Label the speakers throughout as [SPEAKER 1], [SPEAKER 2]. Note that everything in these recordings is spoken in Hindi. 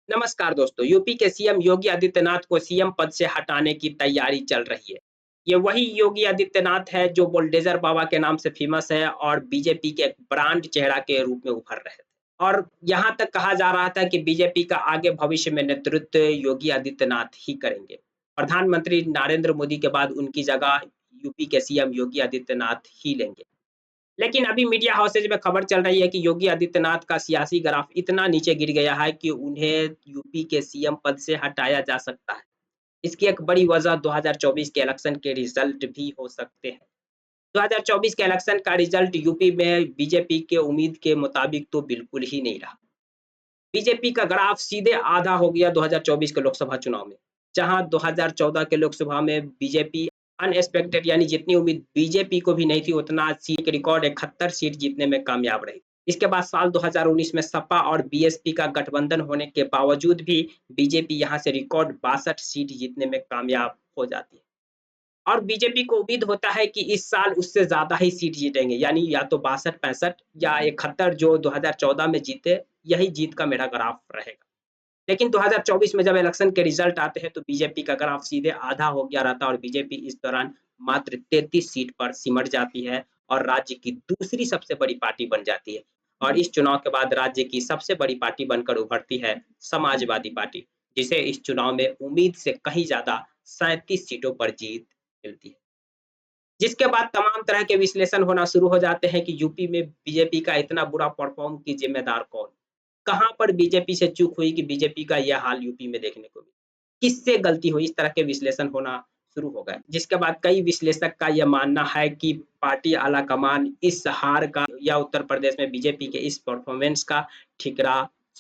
[SPEAKER 1] नमस्कार दोस्तों, यूपी के सीएम योगी आदित्यनाथ को सीएम पद से हटाने की तैयारी चल रही है। ये वही योगी आदित्यनाथ है जो बुलडोज़र बाबा के नाम से फेमस है और बीजेपी के एक ब्रांड चेहरा के रूप में उभर रहे थे। और यहाँ तक कहा जा रहा था कि बीजेपी का आगे भविष्य में नेतृत्व योगी आदित्यनाथ ही करेंगे। प्रधानमंत्री नरेंद्र मोदी के बाद उनकी जगह यूपी के सीएम योगी आदित्यनाथ ही लेंगे। लेकिन अभी मीडिया हाउसेज में खबर चल रही है कि योगी आदित्यनाथ का सियासी ग्राफ इतना नीचे गिर गया है कि उन्हें यूपी के सीएम पद से हटाया जा सकता है। इसकी एक बड़ी वजह 2024 के इलेक्शन के रिजल्ट भी हो सकते हैं। 2024 के इलेक्शन का रिजल्ट यूपी में बीजेपी के उम्मीद के मुताबिक तो बिल्कुल ही नहीं रहा। बीजेपी का ग्राफ सीधे आधा हो गया 2024 के लोकसभा चुनाव में, जहां 2014 के लोकसभा में बीजेपी अनएक्सपेक्टेड यानी जितनी उम्मीद बीजेपी को भी नहीं थी उतना सीट रिकॉर्ड 71 सीट जीतने में कामयाब रही। इसके बाद साल 2019 में सपा और बीएसपी का गठबंधन होने के बावजूद भी बीजेपी यहां से रिकॉर्ड 62 सीट जीतने में कामयाब हो जाती है। और बीजेपी को उम्मीद होता है कि इस साल उससे ज़्यादा ही सीट जीतेंगे, यानी या तो 62-65 या 71 जो 2014 में जीते, यही जीत का मेरा ग्राफ रहेगा। लेकिन 2024 में जब इलेक्शन के रिजल्ट आते हैं तो बीजेपी का ग्राफ सीधे आधा हो गया रहता है और बीजेपी इस दौरान मात्र 33 सीट पर सिमट जाती है और राज्य की दूसरी सबसे बड़ी पार्टी बन जाती है। और इस चुनाव के बाद राज्य की सबसे बड़ी पार्टी बनकर उभरती है समाजवादी पार्टी, जिसे इस चुनाव में उम्मीद से कहीं ज़्यादा 37 सीटों पर जीत मिलती है। जिसके बाद तमाम तरह के विश्लेषण होना शुरू हो जाते हैं कि यूपी में बीजेपी का इतना बुरा परफ़ॉर्म की ज़िम्मेदार कौन? कहाँ पर बीजेपी से चूक हुई कि बीजेपी का यह हाल यूपी में देखने को मिला? किससे गलती हुई? इस तरह के विश्लेषण होना शुरू हो गए। जिसके बाद कई विश्लेषक का यह मानना है कि पार्टी आलाकमान इस हार का या उत्तर प्रदेश में बीजेपी के इस परफ़ॉर्मेंस का ठिकरा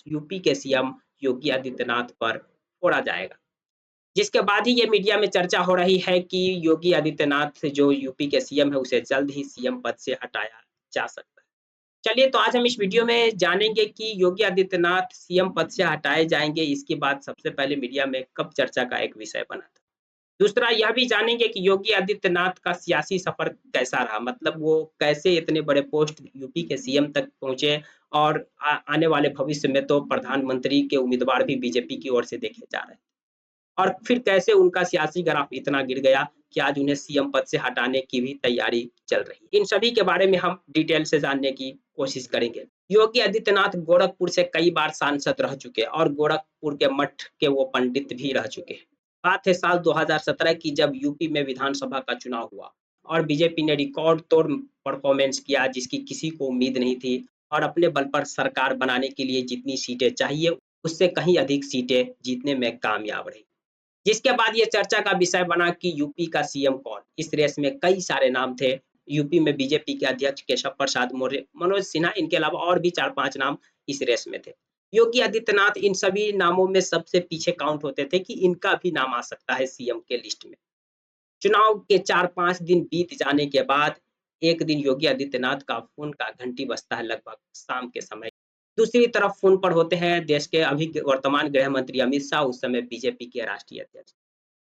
[SPEAKER 1] यूपी के सीएम योगी आदित्यनाथ पर फोड़ा जाएगा। जिसके बाद ही ये मीडिया में चर्चा हो रही है कि योगी आदित्यनाथ जो यूपी के सीएम है, उसे जल्द ही सीएम पद से हटाया जा सकता है। चलिए तो आज हम इस वीडियो में जानेंगे कि योगी आदित्यनाथ सीएम पद से हटाए जाएँगे, इसकी बात सबसे पहले मीडिया में कब चर्चा का एक विषय बना था। दूसरा यह भी जानेंगे कि योगी आदित्यनाथ का सियासी सफ़र कैसा रहा? मतलब वो कैसे इतने बड़े पोस्ट यूपी के सीएम तक पहुँचे और आने वाले भविष्य में तो प्रधानमंत्री के उम्मीदवार भी बीजेपी की ओर से देखे जा रहे हैं। और फिर कैसे उनका सियासी ग्राफ इतना गिर गया कि आज उन्हें सीएम पद से हटाने की भी तैयारी चल रही है। इन सभी के बारे में हम डिटेल से जानने की कोशिश करेंगे। योगी आदित्यनाथ गोरखपुर से कई बार सांसद रह चुके हैं और गोरखपुर के मठ के वो पंडित भी रह चुके हैं। बात है साल 2017 की, जब यूपी में विधानसभा का चुनाव हुआ और बीजेपी ने रिकॉर्ड तोड़ परफॉर्मेंस किया जिसकी किसी को उम्मीद नहीं थी और अपने बल पर सरकार बनाने के लिए जितनी सीटें चाहिए उससे कहीं अधिक सीटें जीतने में कामयाब रही। जिसके बाद ये चर्चा का विषय बना कि यूपी का सीएम कौन? इस रेस में कई सारे नाम थे। यूपी में बीजेपी के अध्यक्ष केशव प्रसाद मौर्य, मनोज सिन्हा, इनके अलावा और भी 4-5 नाम इस रेस में थे। योगी आदित्यनाथ इन सभी नामों में सबसे पीछे काउंट होते थे कि इनका भी नाम आ सकता है सीएम के लिस्ट में। चुनाव के 4-5 दिन बीत जाने के बाद एक दिन योगी आदित्यनाथ का फ़ोन का घंटी बजता है लगभग शाम के समय। दूसरी तरफ फ़ोन पर होते हैं देश के अभी के वर्तमान गृह मंत्री अमित शाह, उस समय बीजेपी के राष्ट्रीय अध्यक्ष।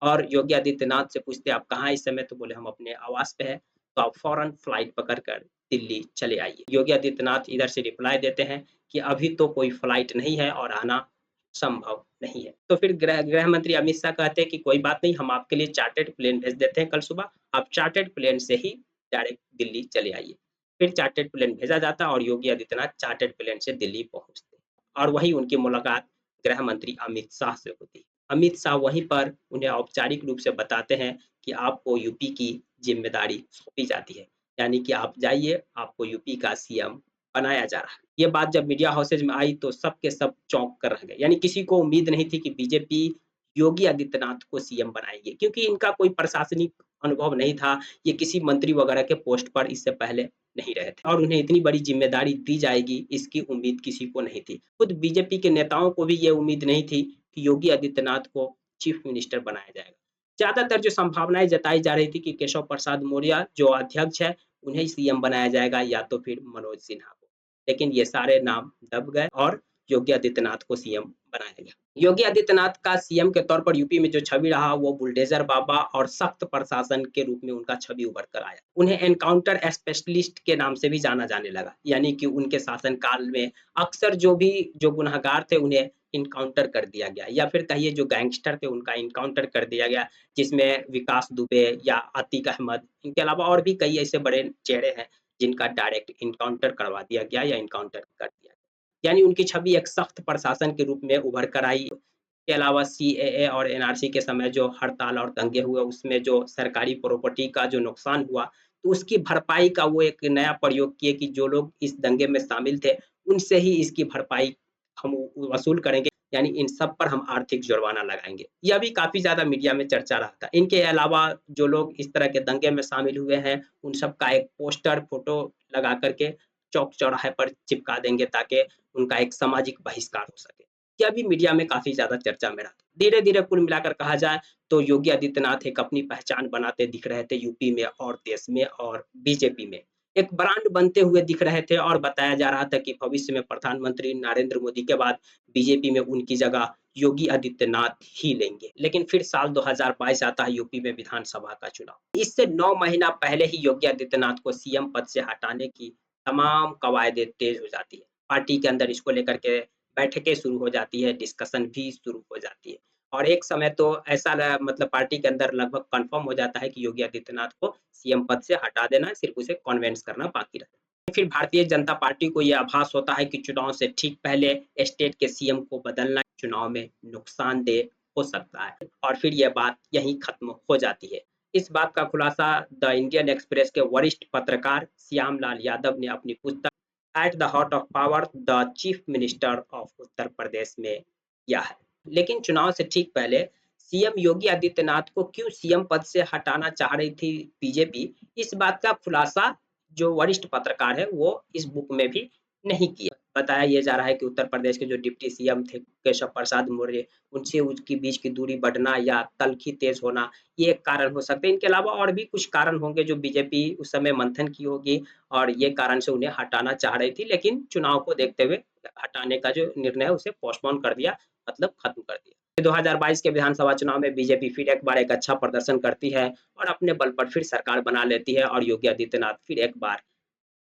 [SPEAKER 1] और योगी आदित्यनाथ से पूछते हैं, "आप कहाँ हैं इस समय?" तो बोले, "हम अपने आवास पे हैं, तो आप फ़ौरन फ्लाइट पकड़ कर दिल्ली चले आइए।" योगी आदित्यनाथ इधर से रिप्लाई देते हैं कि अभी तो कोई फ्लाइट नहीं है और आना संभव नहीं है। तो फिर गृह मंत्री अमित शाह कहते हैं कि कोई बात नहीं, हम आपके लिए चार्टर्ड प्लेन भेज देते हैं कल सुबह, आप चार्टर्ड प्लेन से ही डायरेक्ट दिल्ली चले आइए। फिर चार्टर्ड प्लेन भेजा जाता है और योगी आदित्यनाथ चार्टर्ड प्लेन से दिल्ली पहुँचते हैं और वहीं उनकी मुलाकात गृह मंत्री अमित शाह से होती है। अमित शाह वहीं पर उन्हें औपचारिक रूप से बताते हैं कि आपको यूपी की ज़िम्मेदारी सौंपी जाती है, यानी कि आप जाइए, आपको यूपी का सीएम बनाया जा रहा है। ये बात जब मीडिया हाउसेज में आई तो सब के सब चौंक कर रह गए, यानी किसी को उम्मीद नहीं थी कि बीजेपी योगी आदित्यनाथ को सीएम बनाएगी क्योंकि इनका कोई प्रशासनिक अनुभव नहीं था, ये किसी मंत्री वगैरह के पोस्ट पर इससे पहले नहीं रहे थे और उन्हें इतनी बड़ी ज़िम्मेदारी दी जाएगी इसकी उम्मीद किसी को नहीं थी। खुद बीजेपी के नेताओं को भी ये उम्मीद नहीं थी कि योगी आदित्यनाथ को चीफ मिनिस्टर बनाया जाएगा। ज़्यादातर जो संभावनाएँ जताई जा रही थी कि केशव प्रसाद मौर्य जो अध्यक्ष है, उन्हें सीएम बनाया जाएगा या तो फिर मनोज सिन्हा को। लेकिन ये सारे नाम दब गए और योगी आदित्यनाथ को सीएम बनाया गया। योगी आदित्यनाथ का सीएम के तौर पर यूपी में जो छवि रहा वो बुलडोजर बाबा और सख्त प्रशासन के रूप में उनका छवि उभर कर आया। उन्हें एनकाउंटर स्पेशलिस्ट के नाम से भी जाना जाने लगा, यानी कि उनके शासनकाल में अक्सर जो गुनहगार थे उन्हें इनकाउंटर कर दिया गया, या फिर कहिए जो गैंगस्टर थे उनका इनकाउंटर कर दिया गया, जिसमें विकास दुबे या अतीक अहमद, इनके अलावा और भी कई ऐसे बड़े चेहरे हैं जिनका डायरेक्ट इनकाउंटर करवा दिया गया या इनकाउंटर कर दिया गया। यानी उनकी छवि एक सख्त प्रशासन के रूप में उभर कर आई। के अलावा सीएए और एनआरसी के समय जो हड़ताल और दंगे हुए, उसमें जो सरकारी प्रॉपर्टी का जो नुकसान हुआ, तो उसकी भरपाई का वो एक नया प्रयोग किए कि जो लोग इस दंगे में शामिल थे, उनसे ही इसकी भरपाई हम वसूल करेंगे, यानी इन सब पर हम आर्थिक जुर्माना लगाएँगे। यह भी काफ़ी ज़्यादा मीडिया में चर्चा रहा था। इनके अलावा जो लोग इस तरह के दंगे में शामिल हुए हैं, उन सब का एक पोस्टर, फ़ोटो लगा कर के चौक-चौराहे पर चिपका देंगे ताकि उनका एक सामाजिक बहिष्कार हो सके। यह भी मीडिया में काफ़ी ज़्यादा चर्चा में रहा। धीरे-धीरे कुल मिलाकर कहा जाए तो योगी आदित्यनाथ एक अपनी पहचान बनाते दिख रहे थे यूपी में और देश में और बीजेपी में। एक ब्रांड बनते हुए दिख रहे थे और बताया जा रहा था कि भविष्य में प्रधानमंत्री नरेंद्र मोदी के बाद बीजेपी में उनकी जगह योगी आदित्यनाथ ही लेंगे। लेकिन फिर साल 2022 आता है यूपी में विधानसभा का चुनाव। इससे 9 महीना पहले ही योगी आदित्यनाथ को सीएम पद से हटाने की तमाम कवायदें तेज हो जाती है। पार्टी के अंदर इसको लेकर के बैठकें शुरू हो जाती है, डिस्कशन भी शुरू हो जाती है। और एक समय तो ऐसा मतलब पार्टी के अंदर लगभग कन्फर्म हो जाता है कि योगी आदित्यनाथ को सीएम पद से हटा देना है, सिर्फ उसे कन्विंस करना बाकी रहता है। फिर भारतीय जनता पार्टी को यह आभास होता है कि चुनाव से ठीक पहले स्टेट के सीएम को बदलना चुनाव में नुकसानदेह हो सकता है, और फिर यह बात यहीं खत्म हो जाती है। इस बात का खुलासा द इंडियन एक्सप्रेस के वरिष्ठ पत्रकार श्यामलाल यादव ने अपनी पुस्तक at the heart of power the chief minister of Uttar Pradesh में किया है। लेकिन चुनाव से ठीक पहले सीएम योगी आदित्यनाथ को क्यों सीएम पद से हटाना चाह रही थी बीजेपी, इस बात का खुलासा जो वरिष्ठ पत्रकार है वो इस बुक में भी नहीं किया। बताया ये जा रहा है कि उत्तर प्रदेश के जो डिप्टी सीएम थे केशव प्रसाद मौर्य, उनसे उसकी बीच की दूरी बढ़ना या तल्खी तेज होना, ये एक कारण हो सकते हैं। इनके अलावा और भी कुछ कारण होंगे जो बीजेपी उस समय मंथन की होगी और ये कारण से उन्हें हटाना चाह रही थी, लेकिन चुनाव को देखते हुए हटाने का जो निर्णय है उसे पोस्टपोन कर दिया, मतलब खत्म कर दिया। 2022 के विधानसभा चुनाव में बीजेपी फिर एक बार एक अच्छा प्रदर्शन करती है और अपने बल पर फिर सरकार बना लेती है और योगी आदित्यनाथ फिर एक बार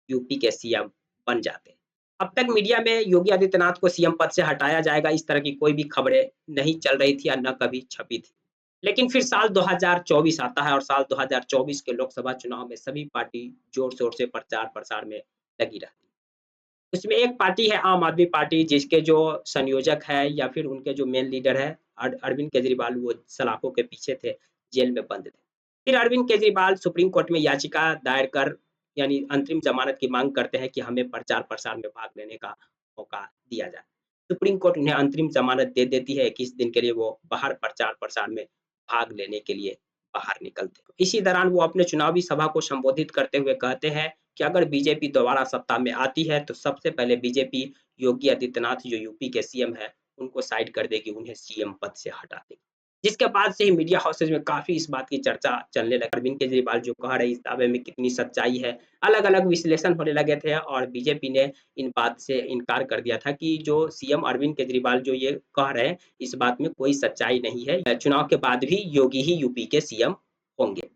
[SPEAKER 1] यूपी के सीएम बन जाते हैं। अब तक मीडिया में योगी आदित्यनाथ को सीएम पद से हटाया जाएगा इस तरह की कोई भी खबरें नहीं चल रही थी या न कभी छपी थी। लेकिन फिर साल 2024 आता है और साल 2024 के लोकसभा चुनाव में सभी पार्टी जोर-शोर से प्रचार-प्रसार में लगी रहती है। उसमें एक पार्टी है आम आदमी पार्टी, जिसके जो संयोजक है या फिर उनके जो मेन लीडर है अरविंद केजरीवाल, वो सलाखों के पीछे थे, जेल में बंद थे। फिर अरविंद केजरीवाल सुप्रीम कोर्ट में याचिका दायर कर यानी अंतरिम जमानत की मांग करते हैं कि हमें प्रचार-प्रसार में भाग लेने का मौका दिया जाए। सुप्रीम कोर्ट उन्हें अंतरिम जमानत दे देती है, 21 दिन के लिए वो बाहर प्रचार-प्रसार में भाग लेने के लिए बाहर निकलते हैं। इसी दौरान वो अपने चुनावी सभा को संबोधित करते हुए कहते हैं कि अगर बीजेपी दोबारा सत्ता में आती है तो सबसे पहले बीजेपी योगी आदित्यनाथ जो यूपी के सीएम है, उनको साइड कर देगी, उन्हें सीएम पद से हटा देगी। जिसके बाद से ही मीडिया हाउसेज में काफ़ी इस बात की चर्चा चलने लगी। अरविंद केजरीवाल जो कह रहे हैं इस दावे में कितनी सच्चाई है, अलग-अलग विश्लेषण होने लगे थे और बीजेपी ने इन बात से इनकार कर दिया था कि जो सीएम अरविंद केजरीवाल जो ये कह रहे हैं, इस बात में कोई सच्चाई नहीं है। चुनाव के बाद भी योगी ही यूपी के सीएम होंगे।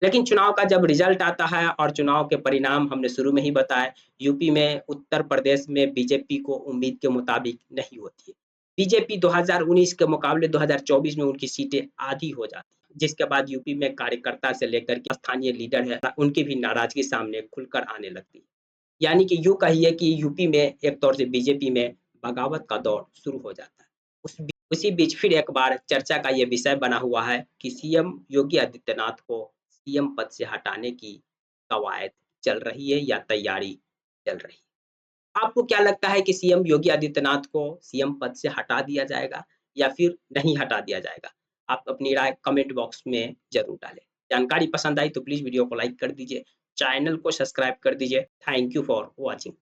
[SPEAKER 1] लेकिन चुनाव का जब रिजल्ट आता है और चुनाव के परिणाम हमने शुरू में ही बताए, यूपी में उत्तर प्रदेश में बीजेपी को उम्मीद के मुताबिक नहीं होती है। बीजेपी 2019 के मुकाबले 2024 में उनकी सीटें आधी हो जाती हैं, जिसके बाद यूपी में कार्यकर्ता से लेकर के स्थानीय लीडर है, उनकी भी नाराजगी सामने खुलकर आने लगती है। यानी कि यूँ कहिए कि यूपी में एक तौर से बीजेपी में बगावत का दौर शुरू हो जाता है। उसी बीच फिर एक बार चर्चा का ये विषय बना हुआ है कि सीएम योगी आदित्यनाथ को सीएम पद से हटाने की कवायद चल रही है या तैयारी चल रही है। आपको क्या लगता है कि सीएम योगी आदित्यनाथ को सीएम पद से हटा दिया जाएगा या फिर नहीं हटा दिया जाएगा? आप अपनी राय कमेंट बॉक्स में ज़रूर डालें। जानकारी पसंद आई तो प्लीज़ वीडियो को लाइक कर दीजिए, चैनल को सब्सक्राइब कर दीजिए। Thank you for watching.